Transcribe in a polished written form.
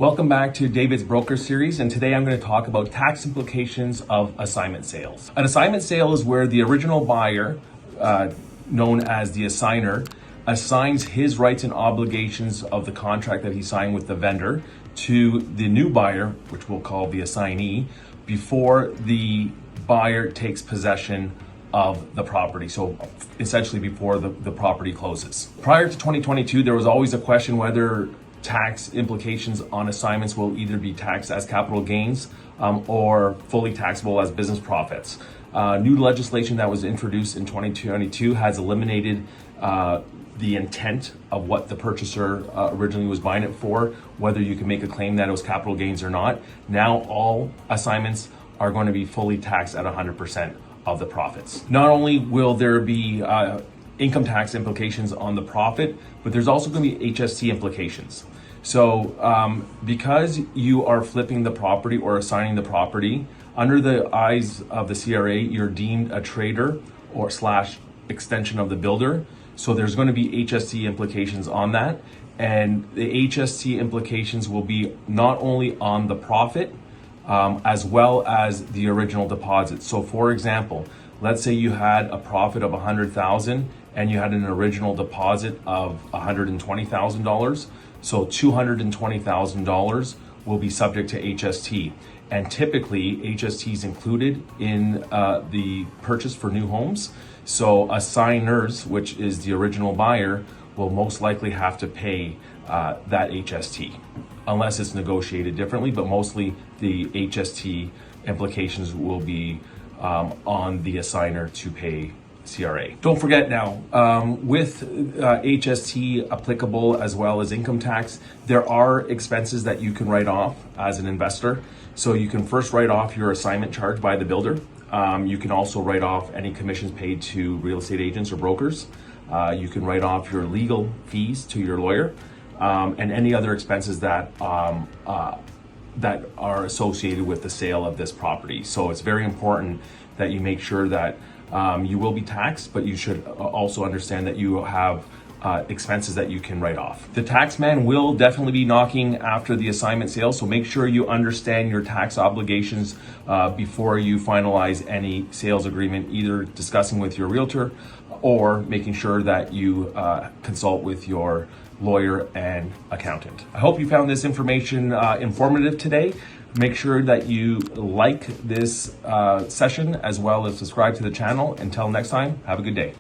Welcome back to David's Broker Series, and today I'm going to talk about tax implications of assignment sales. An assignment sale is where the original buyer, known as the assigner, assigns his rights and obligations of the contract that he signed with the vendor to the new buyer, which we'll call the assignee, before the buyer takes possession of the property. So essentially before the property closes. Prior to 2022, there was always a question whether tax implications on assignments will either be taxed as capital gains or fully taxable as business profits. New legislation that was introduced in 2022 has eliminated the intent of what the purchaser originally was buying it for, whether you can make a claim that it was capital gains or not. Now all assignments are going to be fully taxed at 100% of the profits. Not only will there be income tax implications on the profit, but there's also going to be HST implications. So because you are flipping the property or assigning the property, under the eyes of the CRA, you're deemed a trader or / extension of the builder. So there's going to be HST implications on that. And the HST implications will be not only on the profit, as well as the original deposit. So for example, let's say you had a profit of $100,000 and you had an original deposit of $120,000. So $220,000 will be subject to HST. And typically HST is included in the purchase for new homes. So assigners, which is the original buyer, will most likely have to pay that HST, unless it's negotiated differently, but mostly the HST implications will be on the assigner to pay CRA. Don't forget now, with HST applicable as well as income tax, there are expenses that you can write off as an investor. So you can first write off your assignment charge by the builder. You can also write off any commissions paid to real estate agents or brokers. You can write off your legal fees to your lawyer, and any other expenses that that are associated with the sale of this property. So it's very important that you make sure that you will be taxed, but you should also understand that you have expenses that you can write off. The tax man will definitely be knocking after the assignment sale, so make sure you understand your tax obligations before you finalize any sales agreement, either discussing with your realtor or making sure that you consult with your lawyer and accountant. I hope you found this information informative today. Make sure that you like this session as well as subscribe to the channel. Until next time, have a good day.